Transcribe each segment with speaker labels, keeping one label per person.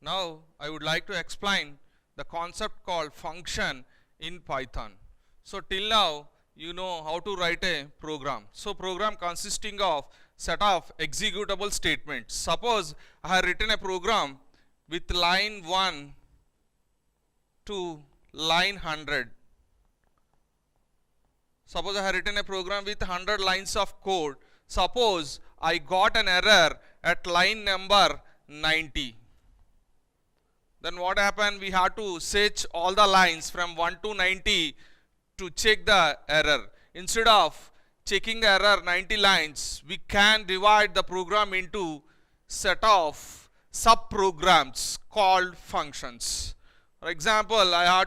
Speaker 1: Now I would like to explain the concept called function in Python. So till now you know how to write a program. So program consisting of set of executable statements. Suppose I have written a program with line 1 to line 100. Suppose I have written a program with 100 lines of code. Suppose I got an error at line number 90. Then what happened? We have to search all the lines from 1 to 90 to check the error. Instead of checking the error 90 lines, we can divide the program into set of sub-programs called functions. For example, I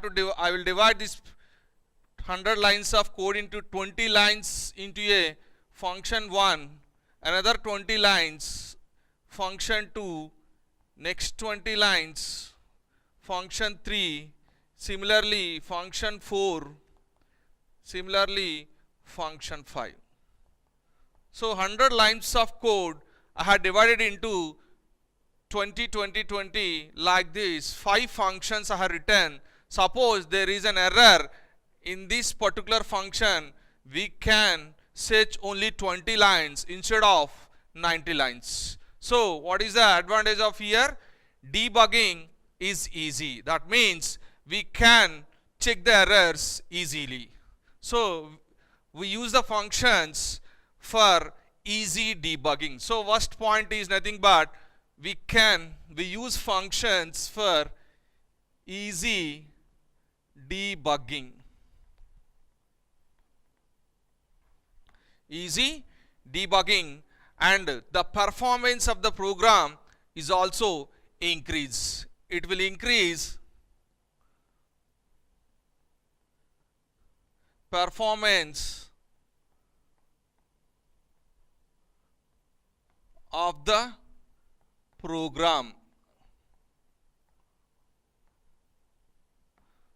Speaker 1: will divide this 100 lines of code into 20 lines into a function 1, another 20 lines function 2, next 20 lines function 3, similarly function 4, similarly function 5. So 100 lines of code I had divided into 20, 20, 20 like this. 5 functions I have written. Suppose there is an error in this particular function, we can search only 20 lines instead of 90 lines. So what is the advantage of here? Debugging is easy. That means we can check the errors easily. So we use the functions for easy debugging. So first point is nothing but we use functions for easy debugging. Easy debugging, and the performance of the program is also increased. It will increase performance of the program.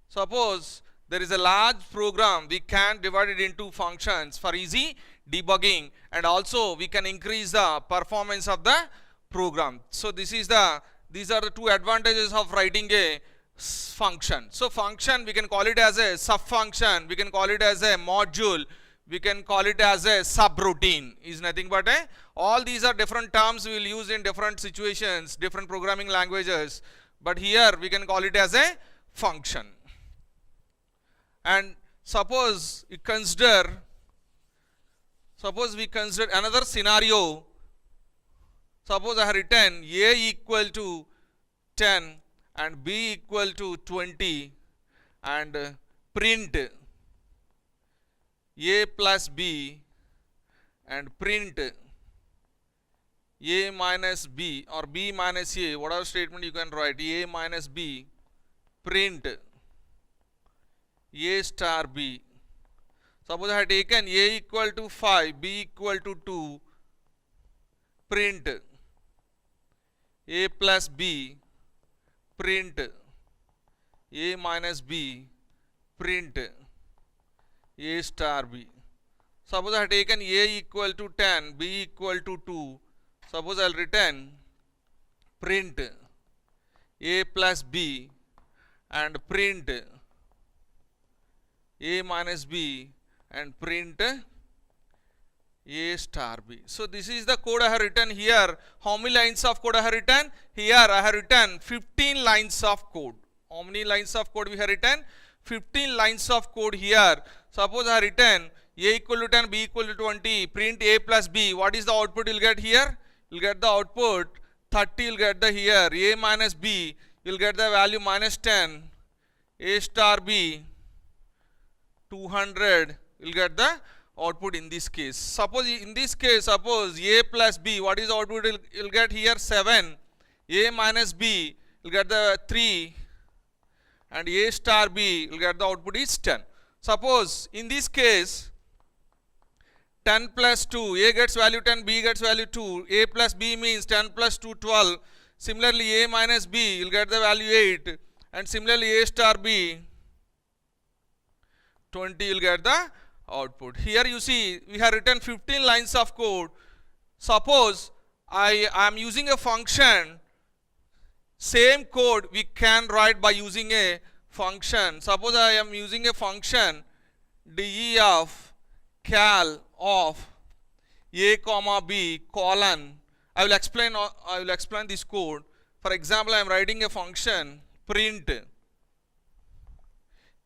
Speaker 1: Suppose there is a large program, we can divide it into functions for easy debugging, and also we can increase the performance of the program. So these are the two advantages of writing a function. So function, we can call it as a sub-function, we can call it as a module, we can call it as a subroutine. Is nothing but all these are different terms we will use in different situations, different programming languages, but here we can call it as a function. And suppose we consider another scenario. Suppose I have written a equal to 10 and b equal to 20 and print a plus b and print a minus b or b minus a, whatever statement you can write, a minus b, print a star b. Suppose I have taken a equal to 5, b equal to 2, print a plus b, print a minus b, print a star b. Suppose I have taken a equal to 10, b equal to 2. Suppose I will return print a plus b and print a minus b and print a star b. So this is the code I have written here. How many lines of code I have written? Here I have written 15 lines of code. How many lines of code we have written? 15 lines of code here. Suppose I have written a equal to 10, b equal to 20, print a plus b. What is the output you will get here? You will get the output 30, you will get the here a minus b, you will get the value minus 10, a star b 200, you will get the output in this case. Suppose in this case, suppose a plus b, what is the output you will get here? 7, a minus b, you will get the 3, and a star b, you will get the output is 10. Suppose in this case 10 plus 2, a gets value 10, b gets value 2, a plus b means 10 plus 2, 12. Similarly, a minus b, you'll get the value 8, and similarly a star b, 20, you'll get the output. Here you see, we have written 15 lines of code. Suppose I am using a function, same code we can write by using a function. Suppose I am using a function de of cal of a comma b colon. I will explain this code. For example, I am writing a function print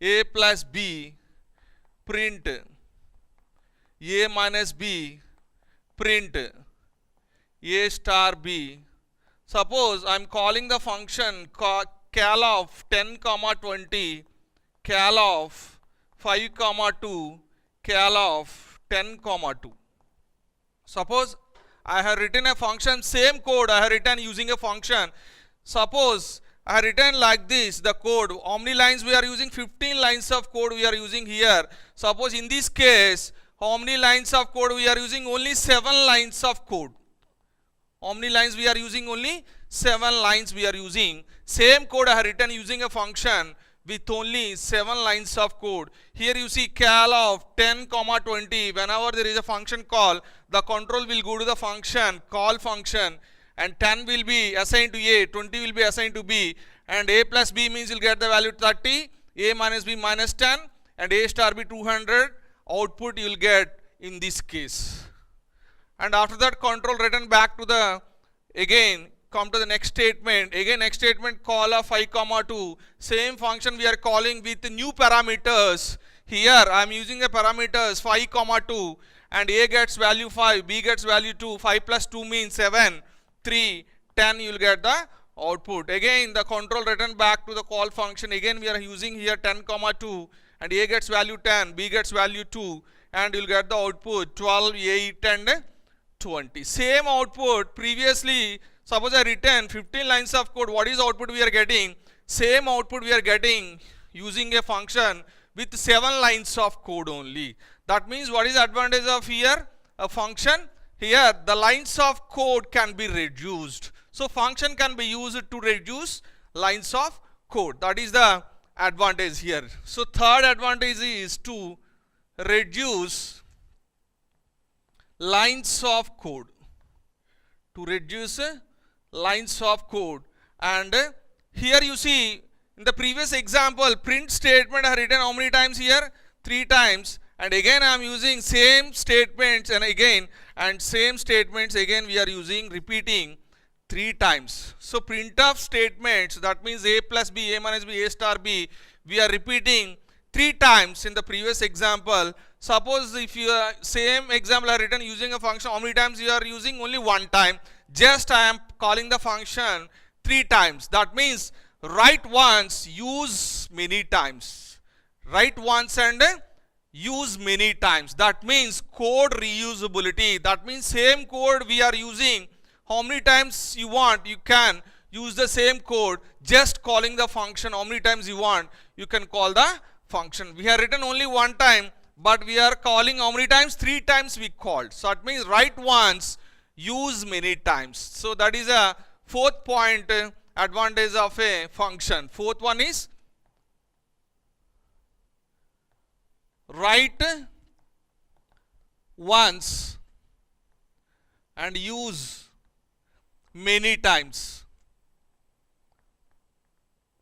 Speaker 1: a plus b, print a minus b, print a star b. Suppose I am calling the function cal of 10 comma 20, cal of 5 comma 2, cal of 10 comma 2. Suppose I have written a function, same code I have written using a function. Suppose I have written like this, the code, how many lines we are using? 15 lines of code we are using here. Suppose in this case, how many lines of code we are using? Only 7 lines of code. How many lines we are using? Only 7 lines we are using. Same code I have written using a function with only 7 lines of code. Here you see cal of 10 comma 20. Whenever there is a function call, the control will go to the function, call function, and 10 will be assigned to a, 20 will be assigned to b, and a plus b means you'll get the value 30, a minus b minus 10, and a star b 200. Output you will get in this case. And after that, control return back to the, again come to the next statement. Again next statement, call of 5 comma 2. Same function we are calling with new parameters. Here I am using a parameters 5 comma 2, and a gets value 5, b gets value 2, 5 plus 2 means 7, 3, 10, you will get the output. Again the control return back to the call function. Again we are using here 10 comma 2, and a gets value 10, b gets value 2, and you will get the output 12, 8, and 20. Same output previously. Suppose I written 15 lines of code, what is output we are getting? Same output we are getting using a function with 7 lines of code only. That means what is the advantage of here? A function. Here the lines of code can be reduced. So function can be used to reduce lines of code. That is the advantage here. So third advantage is to reduce lines of code. To reduce lines of code. And here you see in the previous example, print statement I have written how many times here? 3 times. And again I am using same statements and same statements again we are using, repeating 3 times. So printf statements, that means a plus b, a minus b, a star b, we are repeating 3 times in the previous example. Suppose if you same example are written using a function, how many times you are using? Only 1 time. Just I am calling the function 3 times. That means write once, use many times. Write once and use many times. That means code reusability. That means same code we are using, how many times you want, you can use the same code, just calling the function. How many times you want, you can call the function. We have written only 1 time, but we are calling how many times? 3 times we called. So that means write once, use many times. So that is a 4th point, advantage of a function. 4th one is write once and use many times.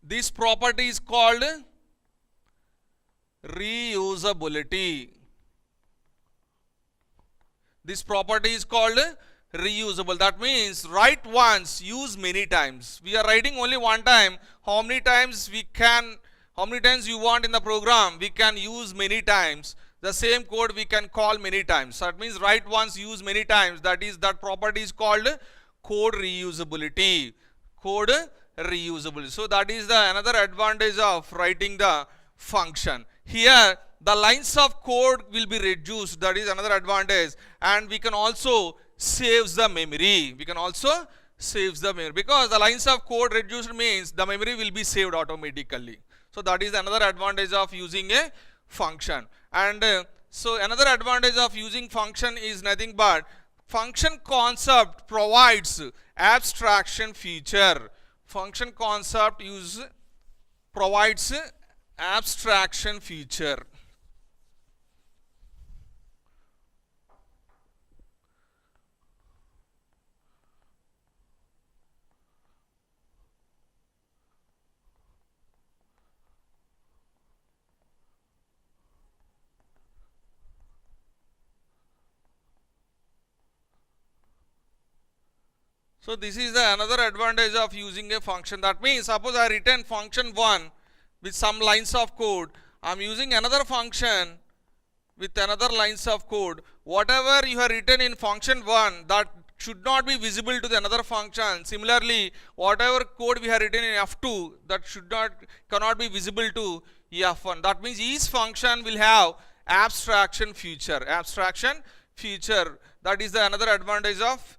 Speaker 1: This property is called reusability. This property is called reusable. That means write once, use many times. We are writing only 1 time. How many times we can, how many times you want in the program, we can use many times. The same code we can call many times. So that means write once, use many times. That property is called code reusability. Code reusable. So that is the another advantage of writing the function. Here the lines of code will be reduced. That is another advantage. And we can also save the memory. We can also save the memory, because the lines of code reduced means the memory will be saved automatically. So that is another advantage of using a function. And So another advantage of using function is nothing but function concept provides abstraction feature. Function concept provides abstraction feature. So this is another advantage of using a function. That means suppose I written function 1 with some lines of code. I am using another function with another lines of code. Whatever you have written in function 1, that should not be visible to the another function. Similarly, whatever code we have written in F2, that cannot be visible to F1. That means each function will have abstraction feature. Abstraction feature. That is another advantage of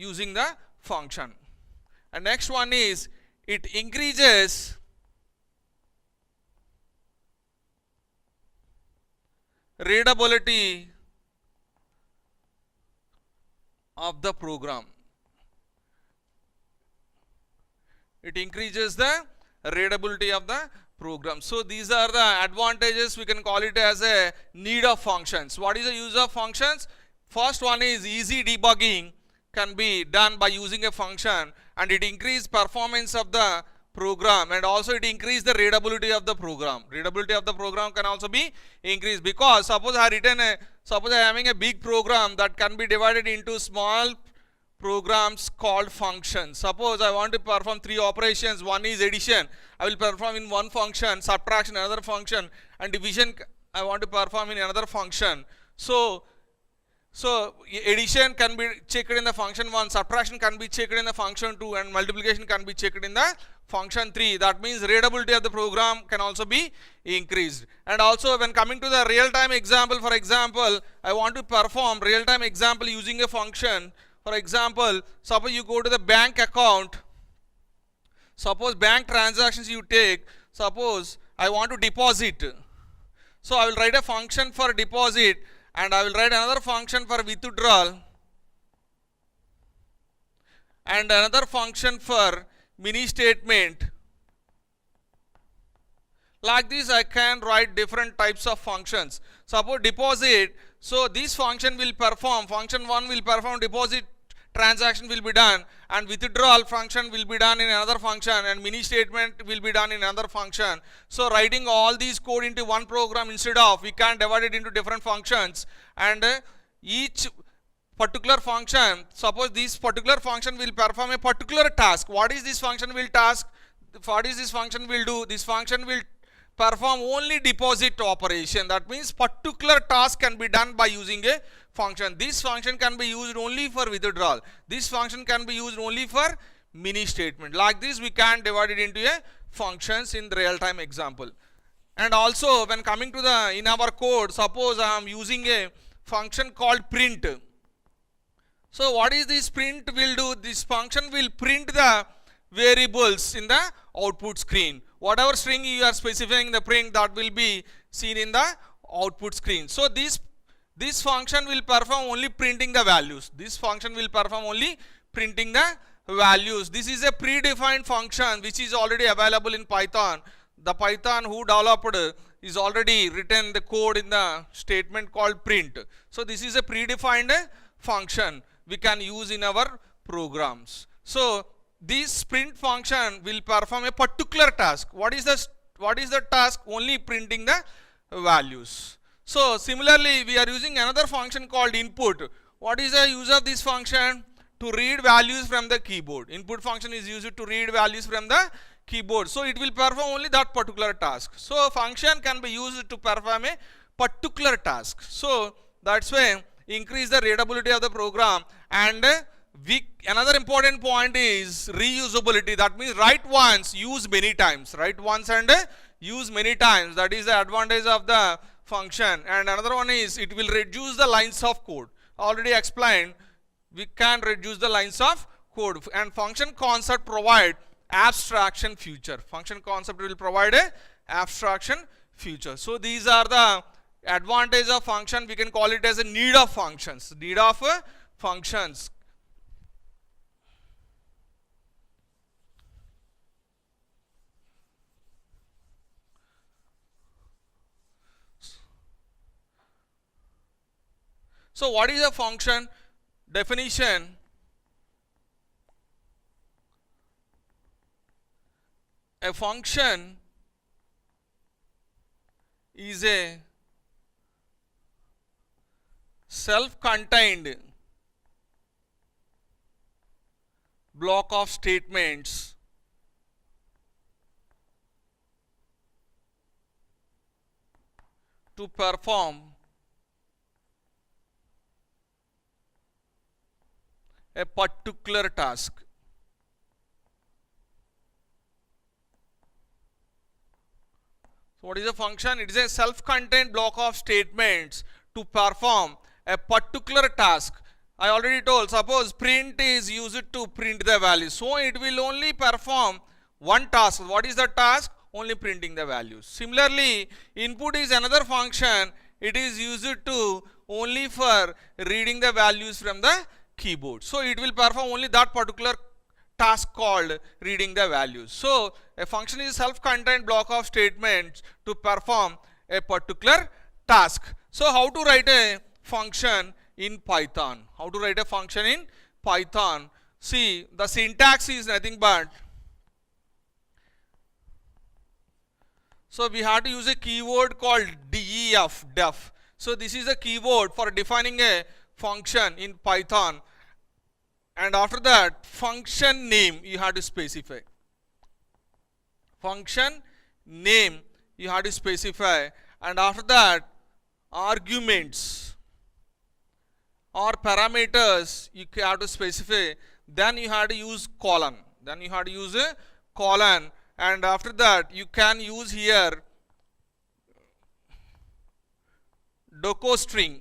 Speaker 1: using the function. And next one is it increases readability of the program. It increases the readability of the program. So these are the advantages. We can call it as a need of functions. What is the use of functions? First one is easy debugging can be done by using a function, and it increases performance of the program, and also it increases the readability of the program. Readability of the program can also be increased, because suppose I am having a big program that can be divided into small programs called functions. Suppose I want to perform 3 operations. One is addition, I will perform in one function, subtraction another function, and division I want to perform in another function. So addition can be checked in the function 1, subtraction can be checked in the function 2, and multiplication can be checked in the function 3. That means readability of the program can also be increased. And also when coming to the real-time example, for example, I want to perform real-time example using a function. For example, suppose you go to the bank account. Suppose bank transactions you take. Suppose I want to deposit. So I will write a function for deposit, and I will write another function for withdrawal, and another function for mini statement. Like this I can write different types of functions. Suppose deposit, so this function will perform, function 1 will perform deposit transaction will be done, and withdrawal function will be done in another function, and mini statement will be done in another function. So writing all these code into one program, instead of we can divide it into different functions, and each particular function, suppose this particular function will perform a particular task. What is this function will task? What is this function will do? This function will perform only deposit operation. That means particular task can be done by using a function. This function can be used only for withdrawal. This function can be used only for mini statement. Like this we can divide it into a functions in the real-time example. And also when coming to the in our code, suppose I am using a function called print. So what is this print will do? This function will print the variables in the output screen. Whatever string you are specifying the print, that will be seen in the output screen. So this function will perform only printing the values. This function will perform only printing the values. This is a predefined function which is already available in Python. The Python who developed is already written the code in the statement called print. So this is a predefined function we can use in our programs. So this print function will perform a particular task. What is the task? Only printing the values. So similarly we are using another function called input. What is the use of this function? To read values from the keyboard. Input function is used to read values from the keyboard. So it will perform only that particular task. So function can be used to perform a particular task. So that's why increase the readability of the program. And another important point is reusability. That means write once, use many times. Write once and use many times. That is the advantage of the function. And another one is it will reduce the lines of code. Already explained, we can reduce the lines of code. And function concept provide abstraction feature. Function concept will provide a abstraction feature. So these are the advantage of function, we can call it as a need of functions. Need of functions. So what is a function? Definition: a function is a self-contained block of statements to perform a particular task. So what is a function? It is a self-contained block of statements to perform a particular task. I already told, suppose print is used to print the value. So it will only perform one task. What is the task? Only printing the values. Similarly, input is another function. It is used to only for reading the values from the keyboard. So it will perform only that particular task called reading the values. So a function is a self-contained block of statements to perform a particular task. So how to write a function in Python? How to write a function in Python? See, the syntax is nothing but, so we have to use a keyword called def. So this is a keyword for defining a function in Python. And after that, function name you have to specify. Function name you have to specify. And after that, arguments or parameters you have to specify. Then you have to use colon. Then you have to use a colon. And after that, you can use here docostring.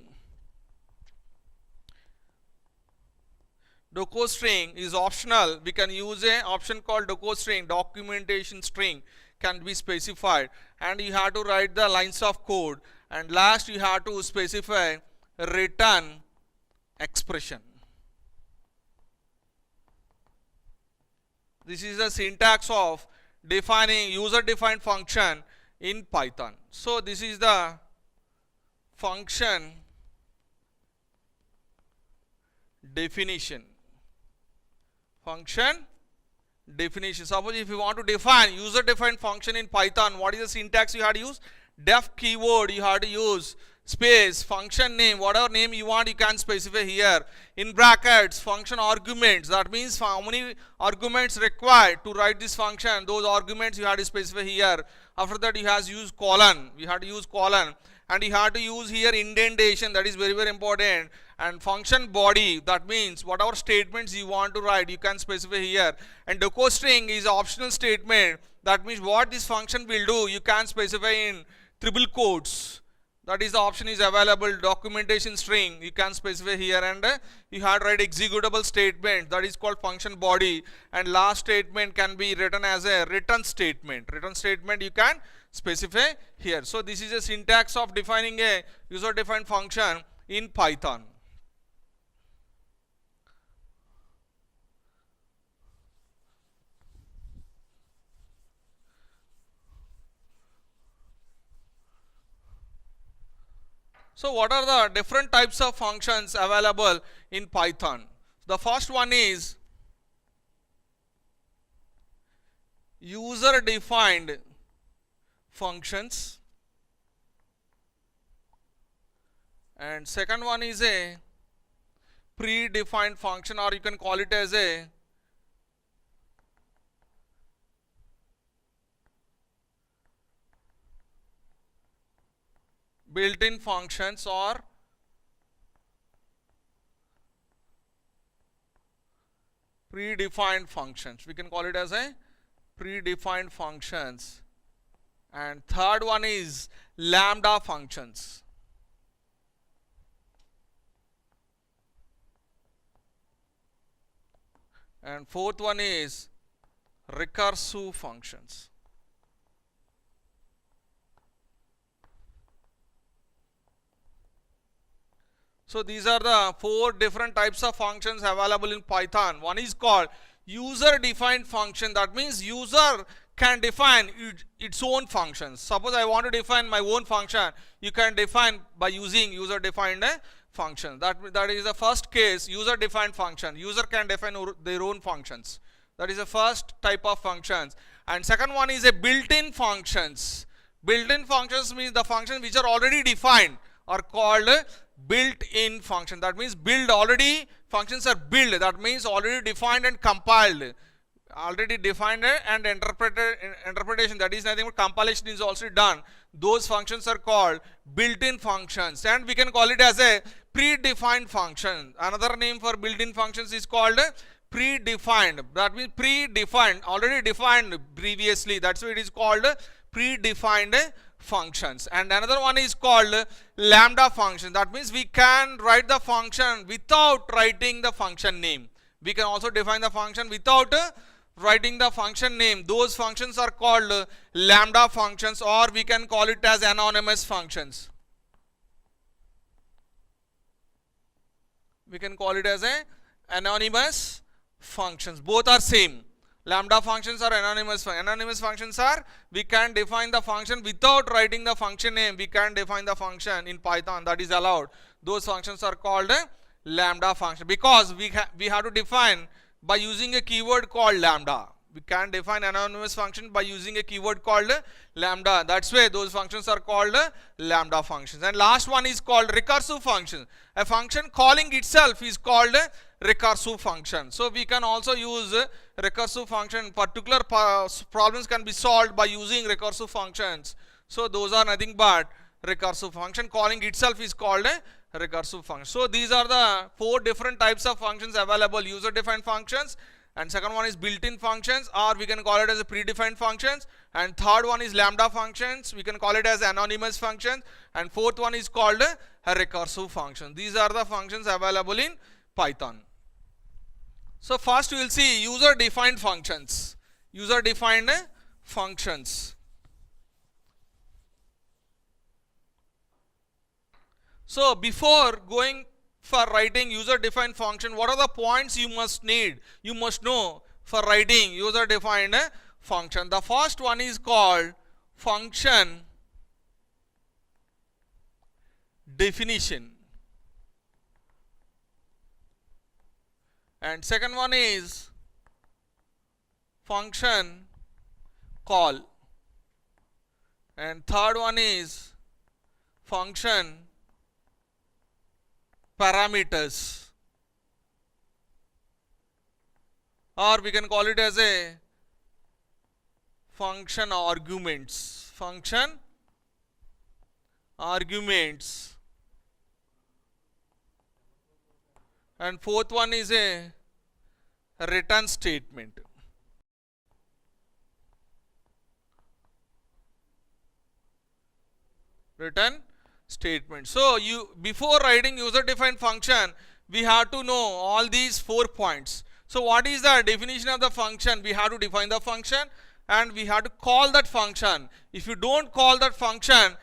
Speaker 1: Docostring is optional. We can use an option called docostring. Documentation string can be specified, and you have to write the lines of code. And last, you have to specify return expression. This is the syntax of defining user-defined function in Python. So this is the function definition. Function definition. Suppose if you want to define user-defined function in Python, what is the syntax you have to use? Def keyword you have to use, space, function name, whatever name you want you can specify here. In brackets, function arguments. That means how many arguments required to write this function. Those arguments you have to specify here. After that, you have to use colon. We have to use colon. And you have to use here indentation. That is very, very important. And function body, that means whatever statements you want to write, you can specify here. And docostring is optional statement. That means what this function will do, you can specify in triple quotes. That is the option is available. Documentation string you can specify here, and you have to write executable statement, that is called function body. And last statement can be written as a return statement. Return statement you can specify here. So this is a syntax of defining a user defined function in Python. So what are the different types of functions available in Python? The first one is user defined functions, and second one is a predefined function, or you can call it as a built-in functions or predefined functions. We can call it as a predefined functions. And third one is lambda functions. And fourth one is recursive functions. So these are the 4 different types of functions available in Python. One is called user defined function. That means user can define its own functions. Suppose I want to define my own function, you can define by using user defined function. That is the first case, user defined function. User can define their own functions. That is the first type of functions. And second one is a built-in functions. Built-in functions means the functions which are already defined are called built-in function. That means already functions are built. That means already defined and compiled. Already defined and interpretation, that is nothing but compilation is also done. Those functions are called built-in functions, and we can call it as a predefined function. Another name for built-in functions is called predefined. That means predefined, already defined previously. That's why it is called predefined functions. And another one is called lambda function. That means we can write the function without writing the function name. We can also define the function without writing the function name. Those functions are called lambda functions, or we can call it as anonymous functions. We can call it as a anonymous functions. Both are same. Lambda functions are anonymous. Anonymous functions are, we can define the function without writing the function name. We can define the function in Python, that is allowed. Those functions are called lambda function, because we have to define by using a keyword called lambda. We can define anonymous function by using a keyword called lambda. That's why those functions are called lambda functions. And last one is called recursive function. A function calling itself is called recursive function. So we can also use recursive function. Particular problems can be solved by using recursive functions. So those are nothing but recursive function. Calling itself is called a recursive function. So these are the 4 different types of functions available: user defined functions, and second one is built-in functions, or we can call it as a predefined functions, and third one is lambda functions, we can call it as anonymous functions, and fourth one is called a recursive function. These are the functions available in Python. So first we will see user defined functions. User defined functions. So before going for writing user defined function, what are the points you must know for writing user defined function? The first one is called function definition, and second one is function call, and third one is function parameters, or we can call it as a function arguments. Function arguments, and fourth one is a return statement. Return statement. So you, before writing user defined function, we have to know all these 4 points. So what is the definition of the function? We have to define the function, and we have to call that function. If you don't call that function,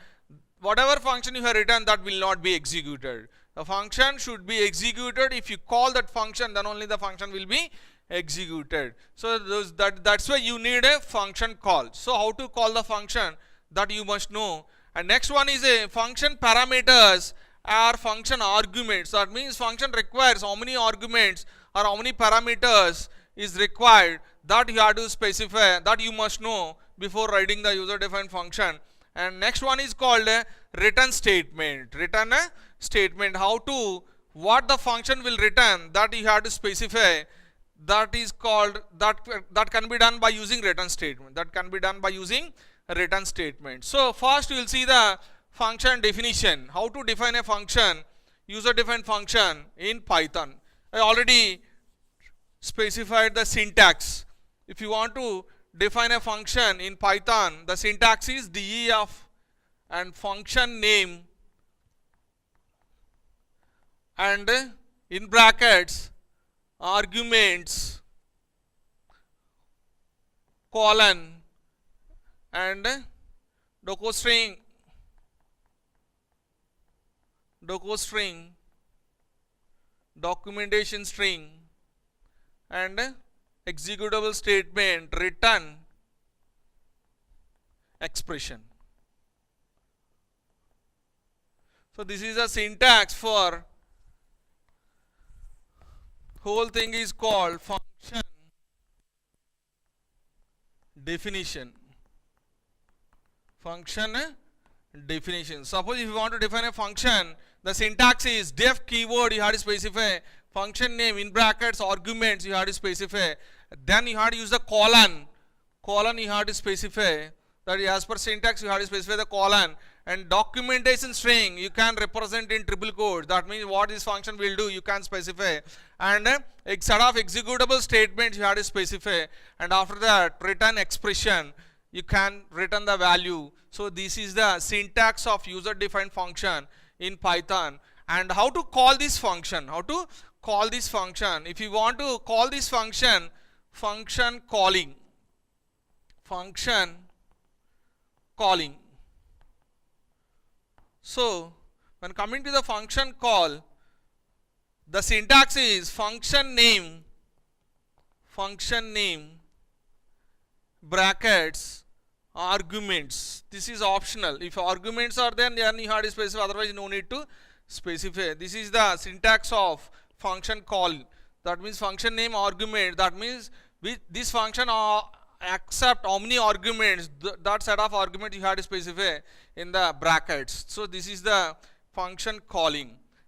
Speaker 1: whatever function you have written, that will not be executed. The function should be executed. If you call that function, then only the function will be executed. So that's why you need a function call. So how to call the function, that you must know. And next one is a function parameters or function arguments. That means function requires how many arguments or how many parameters is required, that you have to specify, that you must know before writing the user defined function. And next one is called a return statement. Return statement, what the function will return, that you have to specify. That is called, that can be done by using return statement. That can be done by using a return statement. So first we will see the function definition. How to define a function, user defined function in Python. I already specified the syntax. If you want to define a function in Python, the syntax is def and function name, and in brackets arguments colon and docostring documentation string, and executable statement, return expression. So this is a syntax for whole thing is called function definition. Function definition. Suppose if you want to define a function, the syntax is def keyword, you have to specify function name in brackets, arguments you have to specify, then you have to use the colon you have to specify, that is as per syntax you have to specify the colon, and documentation string you can represent in triple quotes, that means what this function will do you can specify, and a set of executable statements you have to specify, and after that return expression you can return the value. So this is the syntax of user defined function in Python. And how to call this function, if you want to call this function, function calling. So when coming to the function call, the syntax is function name brackets arguments. This is optional. If arguments are there, then you have to specify, otherwise no need to specify. This is the syntax of function call. That means function name argument, that means this function accept how many arguments, that set of arguments you have to specify in the brackets. So this is the function calling.